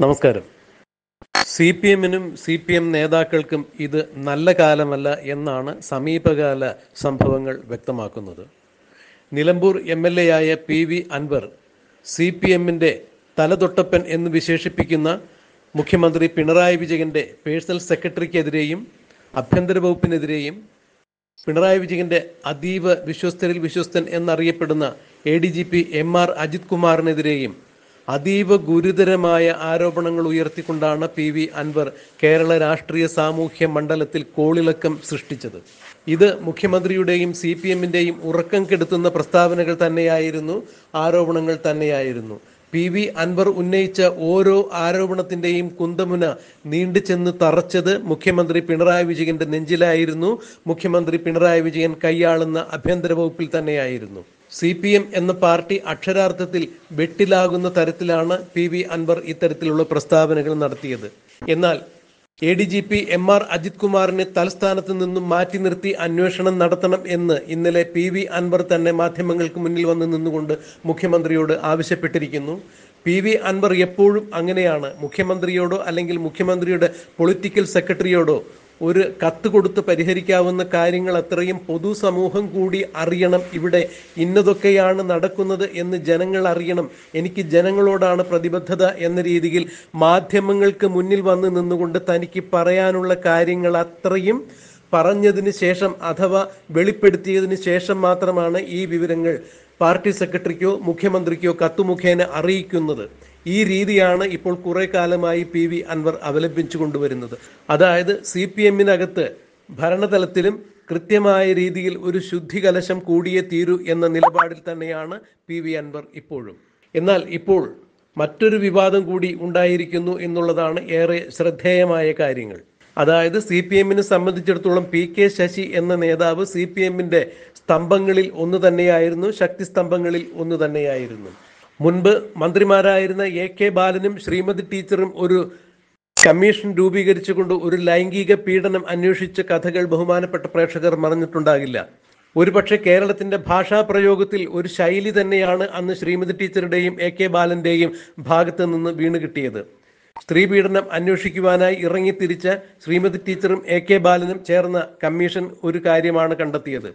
നമസ്കാരം. CPM-നും CPM നേതാക്കൾക്കും ഇത് നല്ല കാലമല്ല എന്നാണ് സമീപകാല സംഭവങ്ങൾ വ്യക്തമാക്കുന്നത്. നിലമ്പൂർ MLA ആയ PV അൻവർ CPM-ന്റെ തലതൊട്ടപ്പൻ എന്ന് വിശേഷിപ്പിക്കുന്ന മുഖ്യമന്ത്രി പിണറായി വിജയൻ്റെ പേഴ്സണൽ സെക്രട്ടറിക്കെതിരെയും ആഭ്യന്തര വകുപ്പിനെതിരെയും പിണറായി വിജയൻ്റെ അതീവ വിശ്വസ്തരിൽ വിശ്വസ്തൻ എന്നറിയപ്പെടുന്ന ADGP MR അജിത് കുമാറിനെതിരെയും അതീവ ഗുരുതരമായ ആരോപണങ്ങൾ ഉയർത്തിക്കൊണ്ടാണ് PV അൻവർ കേരള രാഷ്ട്രീയ സാമൂഹ്യ മണ്ഡലത്തിൽ കോളിളക്കം സൃഷ്ടിച്ചത്. ഇത് മുഖ്യമന്ത്രിയുടെയും CPM-ന്റെയും ഉറക്കം കെടുത്തുന്ന പ്രസ്താവനകൾ തന്നെയായിരുന്നു, ആരോപണങ്ങൾ തന്നെയായിരുന്നു. PV അൻവർ ഉന്നയിച്ച ഓരോ ആരോപണത്തിൻ്റെയും കുന്തമുന നീണ്ടു ചെന്ന് തറച്ചത് മുഖ്യമന്ത്രി പിണറായി വിജയൻ്റെ നെഞ്ചിലായിരുന്നു. മുഖ്യമന്ത്രി പിണറായി വിജയൻ കൈയാളുന്ന ആഭ്യന്തര വകുപ്പിൽ തന്നെയായിരുന്നു. CPM എന്ന പാർട്ടി അക്ഷരാർത്ഥത്തിൽ വെട്ടിലാകുന്ന തരത്തിലാണ് PV അൻവർ ഇത്തരത്തിലുള്ള പ്രസ്താവനകൾ നടത്തിയത്. എന്നാൽ ADGP MR അജിത് കുമാറിനെ തലസ്ഥാനത്ത് നിന്നും മാറ്റി നിർത്തി അന്വേഷണം നടത്തണം എന്ന് ഇന്നലെ PV അൻവർ തന്നെ മാധ്യമങ്ങൾക്ക് മുന്നിൽ വന്ന് നിന്നുകൊണ്ട് മുഖ്യമന്ത്രിയോട് ആവശ്യപ്പെട്ടിരിക്കുന്നു. PV അൻവർ എപ്പോഴും അങ്ങനെയാണ്. മുഖ്യമന്ത്രിയോടോ അല്ലെങ്കിൽ മുഖ്യമന്ത്രിയുടെ പൊളിറ്റിക്കൽ സെക്രട്ടറിയോടോ ഒരു കത്ത് കൊടുത്ത് പരിഹരിക്കാവുന്ന കാര്യങ്ങൾ അത്രയും പൊതുസമൂഹം കൂടി അറിയണം. ഇവിടെ ഇന്നതൊക്കെയാണ് നടക്കുന്നത് എന്ന് ജനങ്ങൾ അറിയണം, എനിക്ക് ജനങ്ങളോടാണ് പ്രതിബദ്ധത എന്ന രീതിയിൽ മാധ്യമങ്ങൾക്ക് മുന്നിൽ വന്ന് നിന്നുകൊണ്ട് തനിക്ക് പറയാനുള്ള കാര്യങ്ങൾ അത്രയും പറഞ്ഞതിന് ശേഷം അഥവാ വെളിപ്പെടുത്തിയതിന് ശേഷം മാത്രമാണ് ഈ വിവരങ്ങൾ പാർട്ടി സെക്രട്ടറിക്കോ മുഖ്യമന്ത്രിക്കോ കത്തുമുഖേന അറിയിക്കുന്നത്. ഈ രീതിയാണ് ഇപ്പോൾ കുറെ കാലമായി PV അൻവർ അവലംബിച്ചു കൊണ്ടുവരുന്നത്. അതായത് CPM-നകത്ത് ഭരണതലത്തിലും കൃത്യമായ രീതിയിൽ ഒരു ശുദ്ധി കലശം കൂടിയേ തീരൂ എന്ന നിലപാടിൽ തന്നെയാണ് PV അൻവർ ഇപ്പോഴും. എന്നാൽ ഇപ്പോൾ മറ്റൊരു വിവാദം കൂടി ഉണ്ടായിരിക്കുന്നു എന്നുള്ളതാണ് ഏറെ ശ്രദ്ധേയമായ കാര്യങ്ങൾ. അതായത് CPM-നെ സംബന്ധിച്ചിടത്തോളം PK ശശി എന്ന നേതാവ് CPM-ന്റെ സ്തംഭങ്ങളിൽ ഒന്ന് തന്നെയായിരുന്നു, ശക്തി സ്തംഭങ്ങളിൽ ഒന്ന് തന്നെയായിരുന്നു. മുൻപ് മന്ത്രിമാരായിരുന്ന AK ബാലനും ശ്രീമതി ടീച്ചറും ഒരു കമ്മീഷൻ രൂപീകരിച്ചുകൊണ്ട് ഒരു ലൈംഗിക പീഡനം അന്വേഷിച്ച കഥകൾ ബഹുമാനപ്പെട്ട പ്രേക്ഷകർ മറന്നിട്ടുണ്ടാകില്ല. ഒരുപക്ഷെ കേരളത്തിന്റെ ഭാഷാ പ്രയോഗത്തിൽ ഒരു ശൈലി തന്നെയാണ് അന്ന് ശ്രീമതി ടീച്ചറുടെയും AK ബാലന്റെയും ഭാഗത്ത് നിന്ന് വീണ് കിട്ടിയത്. സ്ത്രീ പീഡനം അന്വേഷിക്കുവാനായി ഇറങ്ങിത്തിരിച്ച ശ്രീമതി ടീച്ചറും AK ബാലനും ചേർന്ന കമ്മീഷൻ ഒരു കാര്യമാണ് കണ്ടെത്തിയത്.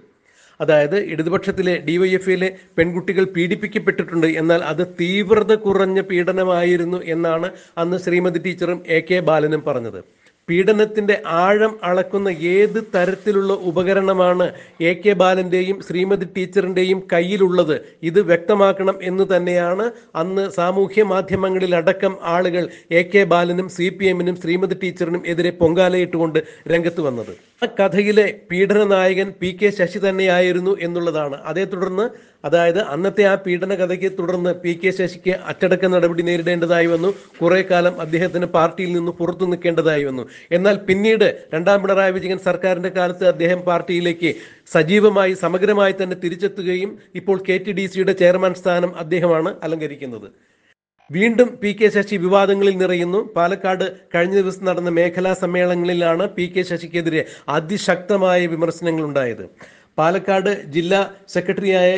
അതായത് ഇടതുപക്ഷത്തിലെ DYFയിലെ പെൺകുട്ടികൾ പീഡിപ്പിക്കപ്പെട്ടിട്ടുണ്ട്, എന്നാൽ അത് തീവ്രത കുറഞ്ഞ പീഡനമായിരുന്നു എന്നാണ് അന്ന് ശ്രീമതി ടീച്ചറും AK ബാലനും പറഞ്ഞത്. പീഡനത്തിന്റെ ആഴം അളക്കുന്ന ഏത് തരത്തിലുള്ള ഉപകരണമാണ് AK ബാലന്റെയും ശ്രീമതി ടീച്ചറിന്റെയും കയ്യിലുള്ളത്, ഇത് വ്യക്തമാക്കണം എന്ന് തന്നെയാണ് അന്ന് സാമൂഹ്യ മാധ്യമങ്ങളിൽ അടക്കം ആളുകൾ AK ബാലനും CPM-നും ശ്രീമതി ടീച്ചറിനും എതിരെ പൊങ്കാലയിട്ടുകൊണ്ട് രംഗത്ത് വന്നത്. ആ കഥയിലെ പീഡന നായകൻ PK ശശി തന്നെയായിരുന്നു എന്നുള്ളതാണ്. അതേ തുടർന്ന്, അതായത് അന്നത്തെ ആ പീഡന കഥയ്ക്ക് തുടർന്ന് PK ശശിക്ക് അച്ചടക്ക നടപടി നേരിടേണ്ടതായി വന്നു. കുറെ കാലം അദ്ദേഹത്തിന് പാർട്ടിയിൽ നിന്ന് പുറത്തു നിൽക്കേണ്ടതായി വന്നു. എന്നാൽ പിന്നീട് രണ്ടാം പിണറായി വിജയൻ സർക്കാരിന്റെ കാലത്ത് അദ്ദേഹം പാർട്ടിയിലേക്ക് സജീവമായി സമഗ്രമായി തന്നെ തിരിച്ചെത്തുകയും ഇപ്പോൾ KTDCയുടെ ചെയർമാൻ സ്ഥാനം അദ്ദേഹമാണ് അലങ്കരിക്കുന്നത്. വീണ്ടും PK ശശി വിവാദങ്ങളിൽ നിറയുന്നു. പാലക്കാട് കഴിഞ്ഞ ദിവസം നടന്ന മേഖലാ സമ്മേളനങ്ങളിലാണ് PK ശശിക്കെതിരെ അതിശക്തമായ വിമർശനങ്ങൾ ഉണ്ടായത്. പാലക്കാട് ജില്ലാ സെക്രട്ടറിയായ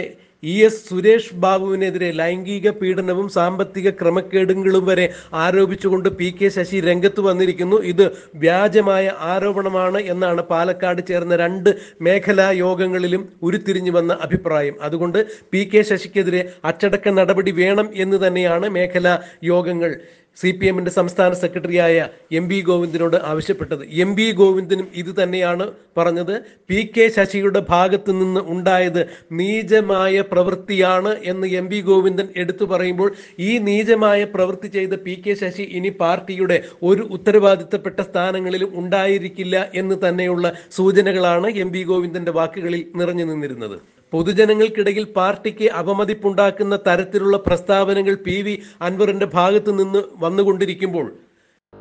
ES സുരേഷ് ബാബുവിനെതിരെ ലൈംഗിക പീഡനവും സാമ്പത്തിക ക്രമക്കേടുകളും വരെ ആരോപിച്ചുകൊണ്ട് PK ശശി രംഗത്ത് വന്നിരിക്കുന്നു. ഇത് വ്യാജമായ ആരോപണമാണ് എന്നാണ് പാലക്കാട് ചേർന്ന 2 മേഖലാ യോഗങ്ങളിലും ഉരുത്തിരിഞ്ഞു വന്ന അഭിപ്രായം. അതുകൊണ്ട് PK ശശിക്കെതിരെ അച്ചടക്ക നടപടി വേണം എന്ന് തന്നെയാണ് മേഖലാ യോഗങ്ങൾ CPM-ന്റെ സംസ്ഥാന സെക്രട്ടറിയായ MV ഗോവിന്ദനോട് ആവശ്യപ്പെട്ടത്. MV ഗോവിന്ദനും ഇത് തന്നെയാണ് പറഞ്ഞത്. PK ശശിയുടെ ഭാഗത്ത് നിന്ന് ഉണ്ടായത് നീചമായ പ്രവൃത്തിയാണ് എന്ന് MV ഗോവിന്ദൻ എടുത്തു പറയുമ്പോൾ ഈ നീചമായ പ്രവൃത്തി ചെയ്ത PK ശശി ഇനി പാർട്ടിയുടെ ഒരു ഉത്തരവാദിത്തപ്പെട്ട സ്ഥാനങ്ങളിലും ഉണ്ടായിരിക്കില്ല എന്ന് തന്നെയുള്ള സൂചനകളാണ് MV ഗോവിന്ദന്റെ വാക്കുകളിൽ നിറഞ്ഞു നിന്നിരുന്നത്. പൊതുജനങ്ങൾക്കിടയിൽ പാർട്ടിക്ക് അപമതിപ്പുണ്ടാക്കുന്ന തരത്തിലുള്ള പ്രസ്താവനകൾ PV അൻവറിന്റെ ഭാഗത്ത് നിന്ന് വന്നുകൊണ്ടിരിക്കുമ്പോൾ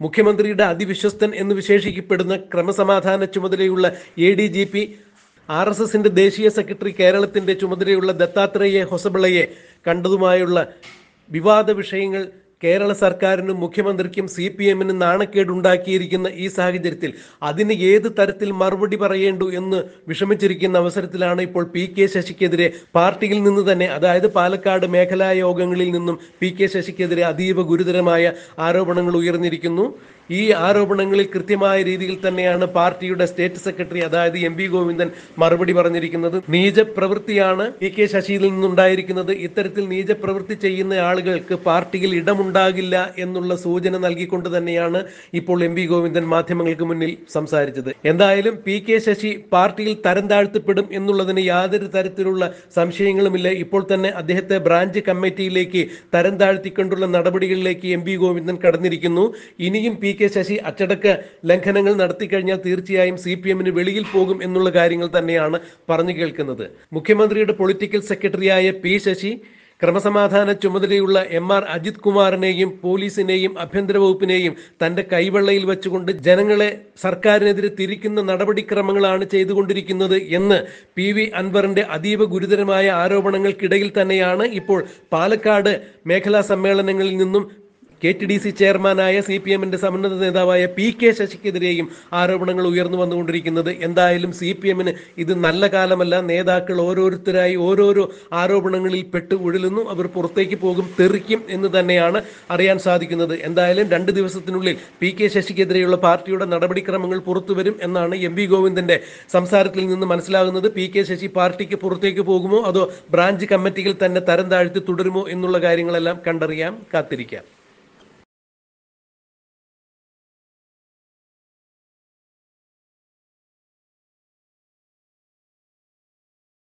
മുഖ്യമന്ത്രിയുടെ അതിവിശ്വസ്തൻ എന്ന് വിശേഷിക്കപ്പെടുന്ന ക്രമസമാധാന ചുമതലയുള്ള ADGP, RSSന്റെ ദേശീയ സെക്രട്ടറി, കേരളത്തിന്റെ ചുമതലയുള്ള ദത്താത്രേയ ഹൊസബളയെ കണ്ടതുമായുള്ള വിവാദ വിഷയങ്ങൾ കേരള സർക്കാരിനും മുഖ്യമന്ത്രിക്കും CPM-നും നാണക്കേടുണ്ടാക്കിയിരിക്കുന്ന ഈ സാഹചര്യത്തിൽ അതിന് ഏത് തരത്തിൽ മറുപടി പറയേണ്ടു എന്ന് വിഷമിച്ചിരിക്കുന്ന അവസരത്തിലാണ് ഇപ്പോൾ PK ശശിക്കെതിരെ പാർട്ടിയിൽ നിന്ന് തന്നെ, അതായത് പാലക്കാട് മേഖലാ യോഗങ്ങളിൽ നിന്നും PK ശശിക്കെതിരെ അതീവ ഗുരുതരമായ ആരോപണങ്ങൾ ഉയർന്നിരിക്കുന്നു. ഈ ആരോപണങ്ങളിൽ കൃത്യമായ രീതിയിൽ തന്നെയാണ് പാർട്ടിയുടെ സ്റ്റേറ്റ് സെക്രട്ടറി, അതായത് MV ഗോവിന്ദൻ മറുപടി പറഞ്ഞിരിക്കുന്നത്. നീചപ്രവൃത്തിയാണ് PK ശശിയിൽ നിന്നുണ്ടായിരിക്കുന്നത്. ഇത്തരത്തിൽ നീചപ്രവൃത്തി ചെയ്യുന്ന ആളുകൾക്ക് പാർട്ടിയിൽ ഇടമുണ്ടാകില്ല എന്നുള്ള സൂചന നൽകിക്കൊണ്ട് തന്നെയാണ് ഇപ്പോൾ MV ഗോവിന്ദൻ മാധ്യമങ്ങൾക്ക് മുന്നിൽ സംസാരിച്ചത്. എന്തായാലും PK ശശി പാർട്ടിയിൽ തരം താഴ്ത്തപ്പെടും എന്നുള്ളതിന് യാതൊരു തരത്തിലുള്ള സംശയങ്ങളുമില്ല. ഇപ്പോൾ തന്നെ അദ്ദേഹത്തെ ബ്രാഞ്ച് കമ്മിറ്റിയിലേക്ക് തരം താഴ്ത്തിക്കൊണ്ടുള്ള നടപടികളിലേക്ക് MV ഗോവിന്ദൻ കടന്നിരിക്കുന്നു. ഇനിയും PK ശശി അച്ചടക്ക ലംഘനങ്ങൾ നടത്തിക്കഴിഞ്ഞാൽ തീർച്ചയായും CPM-ന് വെളിയിൽ പോകും എന്നുള്ള കാര്യങ്ങൾ തന്നെയാണ് പറഞ്ഞു കേൾക്കുന്നത്. മുഖ്യമന്ത്രിയുടെ പൊളിറ്റിക്കൽ സെക്രട്ടറിയായ P ശശി ക്രമസമാധാന ചുമതലയുള്ള MR അജിത് കുമാറിനെയും പോലീസിനെയും ആഭ്യന്തര വകുപ്പിനെയും തന്റെ കൈവെള്ളയിൽ വെച്ചുകൊണ്ട് ജനങ്ങളെ സർക്കാരിനെതിരെ തിരിക്കുന്ന നടപടിക്രമങ്ങളാണ് ചെയ്തുകൊണ്ടിരിക്കുന്നത് എന്ന് PV അൻവറിന്റെ അതീവ ഗുരുതരമായ ആരോപണങ്ങൾക്കിടയിൽ തന്നെയാണ് ഇപ്പോൾ പാലക്കാട് മേഖലാ സമ്മേളനങ്ങളിൽ നിന്നും KTDC ചെയർമാനായ CPM-ന്റെ സമുന്നത നേതാവായ PK ശശിക്കെതിരെയും ആരോപണങ്ങൾ ഉയർന്നു വന്നുകൊണ്ടിരിക്കുന്നത്. എന്തായാലും CPM-ന് ഇത് നല്ല കാലമല്ല. നേതാക്കൾ ഓരോരുത്തരായി ഓരോരോ ആരോപണങ്ങളിൽ പെട്ട് ഉഴലുന്നു. അവർ പുറത്തേക്ക് പോകും, തെറിക്കും എന്ന് തന്നെയാണ് അറിയാൻ സാധിക്കുന്നത്. എന്തായാലും 2 ദിവസത്തിനുള്ളിൽ PK ശശിക്കെതിരെയുള്ള പാർട്ടിയുടെ നടപടിക്രമങ്ങൾ പുറത്തുവരും എന്നാണ് MV ഗോവിന്ദന്റെ സംസാരത്തിൽ നിന്ന് മനസ്സിലാകുന്നത്. PK ശശി പാർട്ടിക്ക് പുറത്തേക്ക് പോകുമോ അതോ ബ്രാഞ്ച് കമ്മിറ്റിയിൽ തന്നെ തരം താഴ്ത്തി തുടരുമോ എന്നുള്ള കാര്യങ്ങളെല്ലാം കണ്ടറിയാം, കാത്തിരിക്കാം.